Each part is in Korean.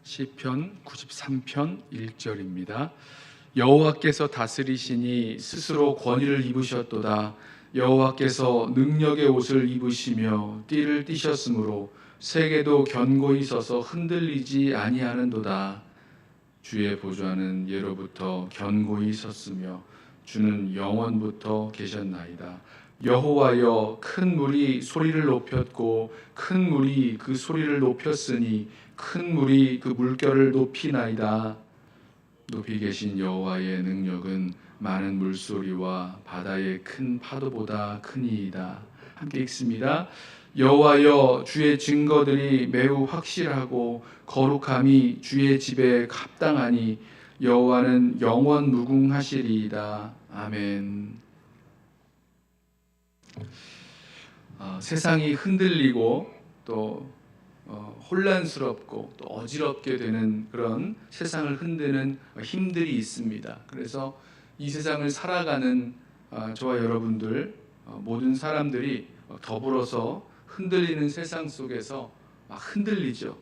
시편 93편 1절입니다. 여호와께서 다스리시니 스스로 권위를 입으셨도다. 여호와께서 능력의 옷을 입으시며 띠를 띠셨으므로 세계도 견고히 서서 흔들리지 아니하는도다. 주의 보좌는 예로부터 견고히 섰으며 주는 영원부터 계셨나이다. 여호와여, 큰 물이 소리를 높였고 큰 물이 그 소리를 높였으니 큰 물이 그 물결을 높이나이다. 높이 계신 여호와의 능력은 많은 물소리와 바다의 큰 파도보다 크니이다. 함께 읽습니다. 여호와여, 주의 증거들이 매우 확실하고 거룩함이 주의 집에 합당하니 여호와는 영원 무궁하시리이다. 아멘. 세상이 흔들리고 또 혼란스럽고 또 어지럽게 되는 그런 세상을 흔드는 힘들이 있습니다. 그래서 이 세상을 살아가는 저와 여러분들 모든 사람들이 더불어서 흔들리는 세상 속에서 막 흔들리죠.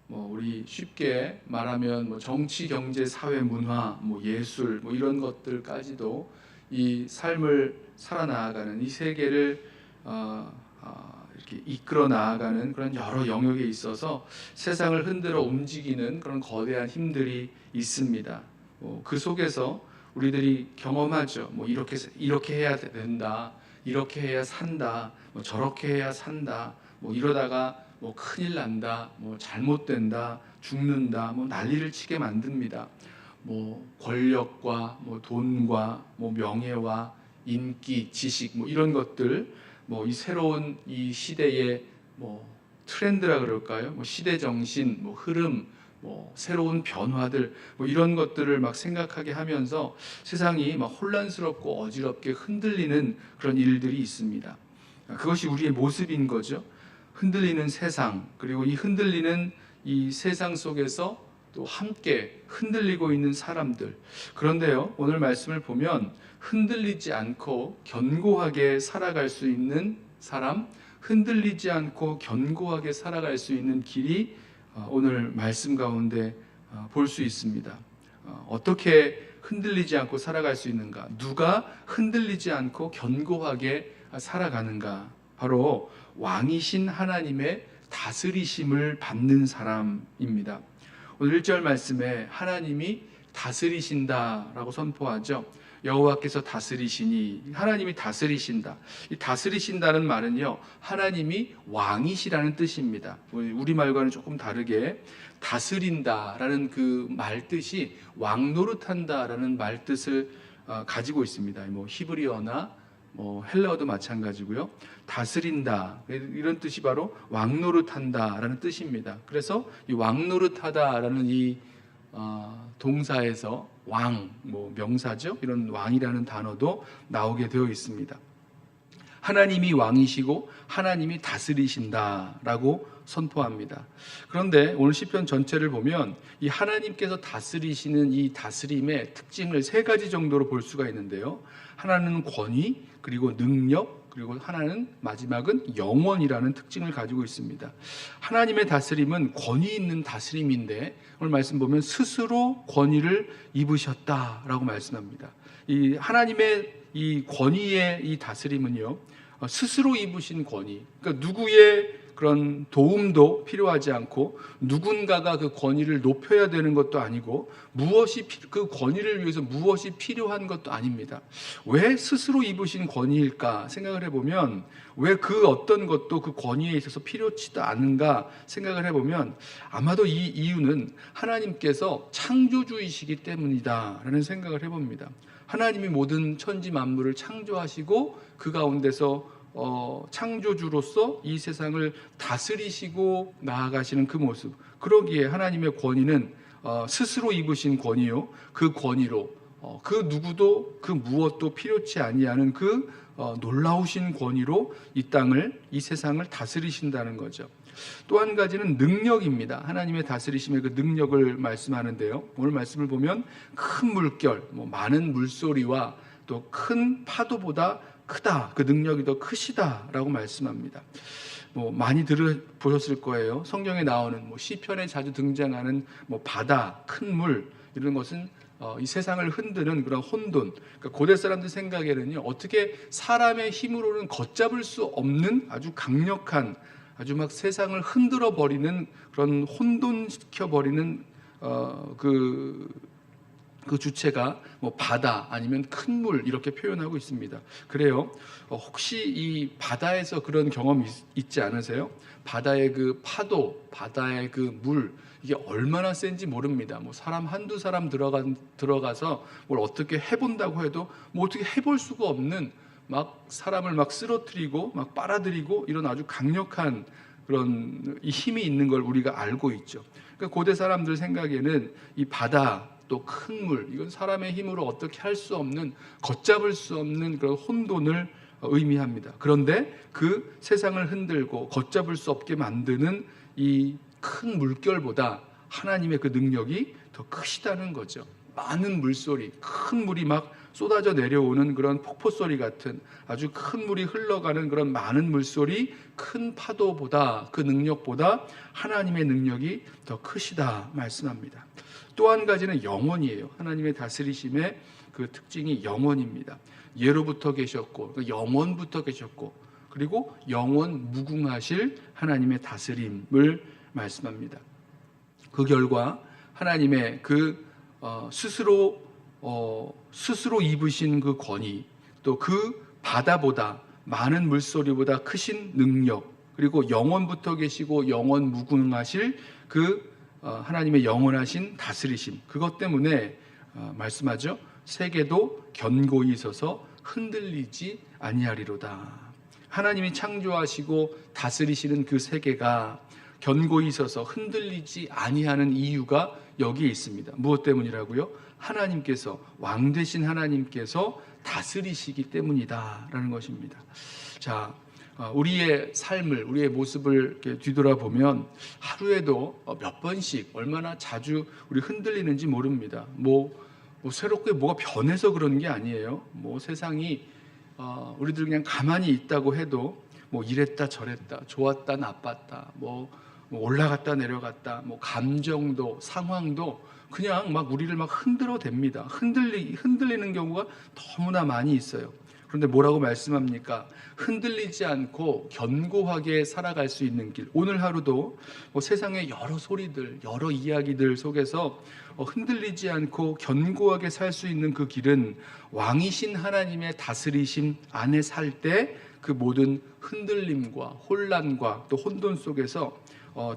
우리 쉽게 말하면 정치, 경제, 사회, 문화, 예술 이런 것들까지도 이 삶을 살아나가는 이 세계를 이렇게 이끌어 나아가는 그런 여러 영역에 있어서 세상을 흔들어 움직이는 그런 거대한 힘들이 있습니다. 그 속에서 우리들이 경험하죠. 이렇게 해야 된다. 이렇게 해야 산다. 저렇게 해야 산다. 이러다가 큰일 난다. 잘못된다. 죽는다. 난리를 치게 만듭니다. 권력과 돈과 명예와 인기, 지식 이런 것들, 이 새로운 이 시대의 트렌드라 그럴까요? 시대 정신, 흐름, 새로운 변화들, 이런 것들을 막 생각하게 하면서 세상이 막 혼란스럽고 어지럽게 흔들리는 그런 일들이 있습니다. 그것이 우리의 모습인 거죠. 흔들리는 세상, 그리고 이 흔들리는 이 세상 속에서 또 함께 흔들리고 있는 사람들. 그런데요, 오늘 말씀을 보면 흔들리지 않고 견고하게 살아갈 수 있는 사람, 흔들리지 않고 견고하게 살아갈 수 있는 길이 오늘 말씀 가운데 볼 수 있습니다. 어떻게 흔들리지 않고 살아갈 수 있는가? 누가 흔들리지 않고 견고하게 살아가는가? 바로 왕이신 하나님의 다스리심을 받는 사람입니다. 오늘 1절 말씀에 하나님이 다스리신다라고 선포하죠. 여호와께서 다스리시니, 하나님이 다스리신다. 이 다스리신다는 말은요, 하나님이 왕이시라는 뜻입니다. 우리말과는 조금 다르게 다스린다라는 그 말뜻이 왕노릇한다라는 말뜻을 가지고 있습니다. 히브리어나 헬라어도 마찬가지고요. 다스린다, 이런 뜻이 바로 왕노릇한다라는 뜻입니다. 그래서 이 왕노릇하다라는 이 동사에서 왕, 명사죠. 이런 왕이라는 단어도 나오게 되어 있습니다. 하나님이 왕이시고 하나님이 다스리신다라고 선포합니다. 그런데 오늘 시편 전체를 보면 이 하나님께서 다스리시는 이 다스림의 특징을 세 가지 정도로 볼 수가 있는데요. 하나는 권위, 그리고 능력, 그리고 하나는 마지막은 영원이라는 특징을 가지고 있습니다. 하나님의 다스림은 권위 있는 다스림인데 오늘 말씀 보면 스스로 권위를 입으셨다라고 말씀합니다. 이 하나님의 이 권위의 이 다스림은요, 스스로 입으신 권위, 그러니까 누구의 그런 도움도 필요하지 않고 누군가가 그 권위를 높여야 되는 것도 아니고 그 권위를 위해서 무엇이 필요한 것도 아닙니다. 왜 스스로 입으신 권위일까 생각을 해보면, 왜 그 어떤 것도 그 권위에 있어서 필요치도 않은가 생각을 해보면 아마도 이 이유는 하나님께서 창조주이시기 때문이다 라는 생각을 해봅니다. 하나님이 모든 천지 만물을 창조하시고 그 가운데서 창조주로서 이 세상을 다스리시고 나아가시는 그 모습, 그러기에 하나님의 권위는 스스로 입으신 권위요, 그 권위로 그 누구도 그 무엇도 필요치 아니하는 그 놀라우신 권위로 이 땅을, 이 세상을 다스리신다는 거죠. 또 한 가지는 능력입니다. 하나님의 다스리심의 그 능력을 말씀하는데요, 오늘 말씀을 보면 큰 물결, 많은 물소리와 또 큰 파도보다 크다, 그 능력이 더 크시다라고 말씀합니다. 뭐 많이 들어보셨을 거예요. 성경에 나오는 뭐 시편에 자주 등장하는 뭐 바다, 큰 물 이런 것은 이 세상을 흔드는 그런 혼돈. 그러니까 고대 사람들 생각에는요, 어떻게 사람의 힘으로는 걷잡을 수 없는 아주 강력한, 아주 막 세상을 흔들어 버리는 그런 혼돈시켜 버리는 그 주체가 뭐 바다 아니면 큰 물 이렇게 표현하고 있습니다. 그래요. 혹시 이 바다에서 그런 경험 있지 않으세요? 바다의 그 파도, 바다의 그 물, 이게 얼마나 센지 모릅니다. 뭐 사람 한두 사람 들어가서 뭘 어떻게 해본다고 해도 뭐 어떻게 해볼 수가 없는, 막 사람을 막 쓰러뜨리고 막 빨아들이고 이런 아주 강력한 그런 이 힘이 있는 걸 우리가 알고 있죠. 그러니까 고대 사람들 생각에는 이 바다 또 큰 물, 이건 사람의 힘으로 어떻게 할 수 없는, 걷잡을 수 없는 그런 혼돈을 의미합니다. 그런데 그 세상을 흔들고 걷잡을 수 없게 만드는 이 큰 물결보다 하나님의 그 능력이 더 크시다는 거죠. 많은 물소리, 큰 물이 막 쏟아져 내려오는 그런 폭포 소리 같은 아주 큰 물이 흘러가는 그런 많은 물소리, 큰 파도보다, 그 능력보다 하나님의 능력이 더 크시다 말씀합니다. 또 한 가지는 영원이에요. 하나님의 다스리심의 그 특징이 영원입니다. 예로부터 계셨고 영원부터 계셨고, 그리고 영원 무궁하실 하나님의 다스림을 말씀합니다. 그 결과 하나님의 그 스스로 입으신 그 권위, 또 그 바다보다 많은 물소리보다 크신 능력, 그리고 영원부터 계시고 영원 무궁하실 그 하나님의 영원하신 다스리심, 그것 때문에 말씀하죠. 세계도 견고히 서서 흔들리지 아니하리로다. 하나님이 창조하시고 다스리시는 그 세계가 견고히 서서 흔들리지 아니하는 이유가 여기에 있습니다. 무엇 때문이라고요? 하나님께서, 왕 되신 하나님께서 다스리시기 때문이다라는 것입니다. 자, 우리의 삶을, 우리의 모습을 이렇게 뒤돌아보면 하루에도 몇 번씩, 얼마나 자주 우리 흔들리는지 모릅니다. 뭐 새롭게 뭐가 변해서 그러는 게 아니에요. 뭐 세상이 우리들 그냥 가만히 있다고 해도 뭐 이랬다 저랬다, 좋았다 나빴다, 뭐 올라갔다 내려갔다, 뭐 감정도 상황도 그냥 막 우리를 막 흔들어 댑니다. 흔들리는 경우가 너무나 많이 있어요. 그런데 뭐라고 말씀합니까? 흔들리지 않고 견고하게 살아갈 수 있는 길. 오늘 하루도 뭐 세상의 여러 소리들, 여러 이야기들 속에서 흔들리지 않고 견고하게 살 수 있는 그 길은 왕이신 하나님의 다스리심 안에 살 때 그 모든 흔들림과 혼란과 또 혼돈 속에서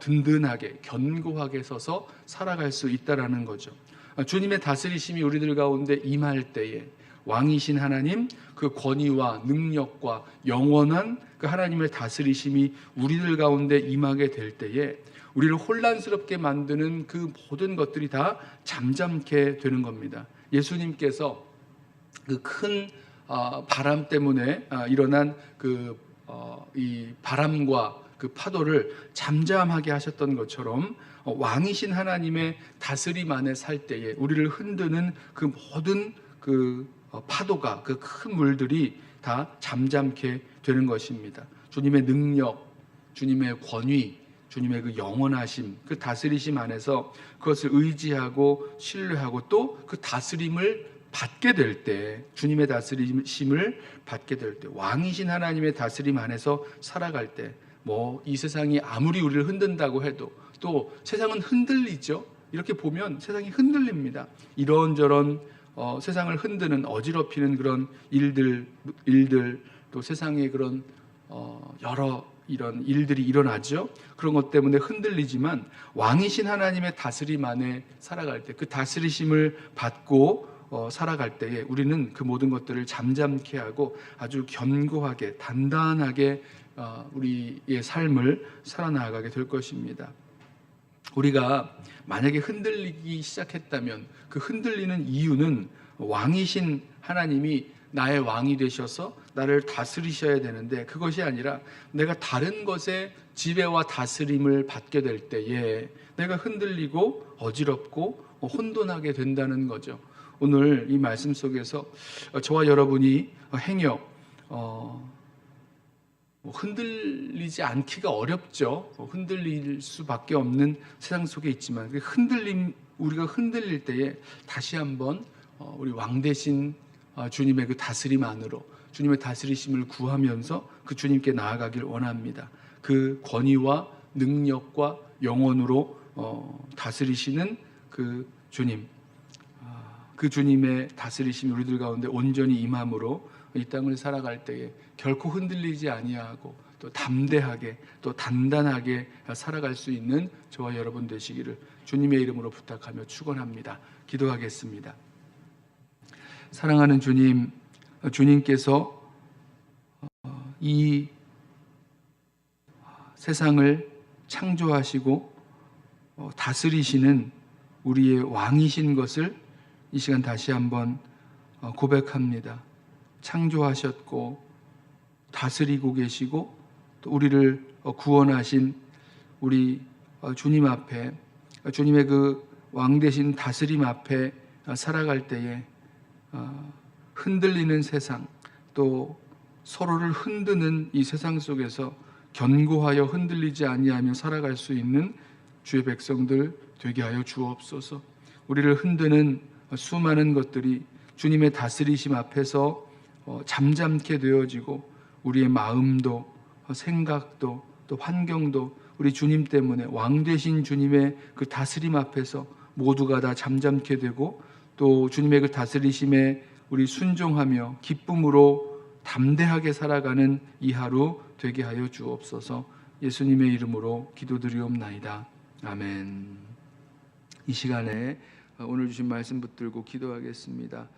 든든하게 견고하게 서서 살아갈 수 있다라는 거죠. 주님의 다스리심이 우리들 가운데 임할 때에 왕이신 하나님 그 권위와 능력과 영원한 그 하나님의 다스리심이 우리들 가운데 임하게 될 때에 우리를 혼란스럽게 만드는 그 모든 것들이 다 잠잠케 되는 겁니다. 예수님께서 그 큰 바람 때문에 일어난 이 바람과 그 파도를 잠잠하게 하셨던 것처럼 왕이신 하나님의 다스림 안에 살 때에 우리를 흔드는 그 모든 그 파도가, 그 큰 물들이 다 잠잠케 되는 것입니다. 주님의 능력, 주님의 권위, 주님의 그 영원하심, 그 다스리심 안에서 그것을 의지하고 신뢰하고 또 그 다스림을 받게 될 때, 주님의 다스리심을 받게 될 때, 왕이신 하나님의 다스림 안에서 살아갈 때, 뭐 이 세상이 아무리 우리를 흔든다고 해도, 또 세상은 흔들리죠. 이렇게 보면 세상이 흔들립니다. 이런저런 세상을 흔드는, 어지럽히는 그런 일들, 또 세상에 그런 여러 이런 일들이 일어나죠. 그런 것 때문에 흔들리지만 왕이신 하나님의 다스림 안에 살아갈 때, 그 다스리심을 받고 살아갈 때에 우리는 그 모든 것들을 잠잠케 하고 아주 견고하게, 단단하게 우리의 삶을 살아나가게 될 것입니다. 우리가 만약에 흔들리기 시작했다면 그 흔들리는 이유는 왕이신 하나님이 나의 왕이 되셔서 나를 다스리셔야 되는데, 그것이 아니라 내가 다른 것에 지배와 다스림을 받게 될 때에 내가 흔들리고 어지럽고 혼돈하게 된다는 거죠. 오늘 이 말씀 속에서 저와 여러분이 행여 흔들리지 않기가 어렵죠. 흔들릴 수밖에 없는 세상 속에 있지만 우리가 흔들릴 때에 다시 한번 우리 왕 대신 주님의 그 다스림 안으로, 주님의 다스리심을 구하면서 그 주님께 나아가길 원합니다. 그 권위와 능력과 영원으로 다스리시는 그 주님, 그 주님의 다스리심이 우리들 가운데 온전히 임함으로 이 땅을 살아갈 때에 결코 흔들리지 아니하고 또 담대하게 또 단단하게 살아갈 수 있는 저와 여러분 되시기를 주님의 이름으로 부탁하며 축원합니다. 기도하겠습니다. 사랑하는 주님, 주님께서 이 세상을 창조하시고 다스리시는 우리의 왕이신 것을 이 시간 다시 한번 고백합니다. 창조하셨고 다스리고 계시고 또 우리를 구원하신 우리 주님 앞에, 주님의 그 왕 대신 다스림 앞에 살아갈 때에 흔들리는 세상, 또 서로를 흔드는 이 세상 속에서 견고하여 흔들리지 아니하며 살아갈 수 있는 주의 백성들 되게 하여 주옵소서. 우리를 흔드는 수많은 것들이 주님의 다스리심 앞에서 잠잠케 되어지고 우리의 마음도 생각도 또 환경도 우리 주님 때문에 왕 되신 주님의 그 다스림 앞에서 모두가 다 잠잠케 되고 또 주님의 그 다스리심에 우리 순종하며 기쁨으로 담대하게 살아가는 이 하루 되게 하여 주옵소서. 예수님의 이름으로 기도드리옵나이다. 아멘. 이 시간에 오늘 주신 말씀 붙들고 기도하겠습니다.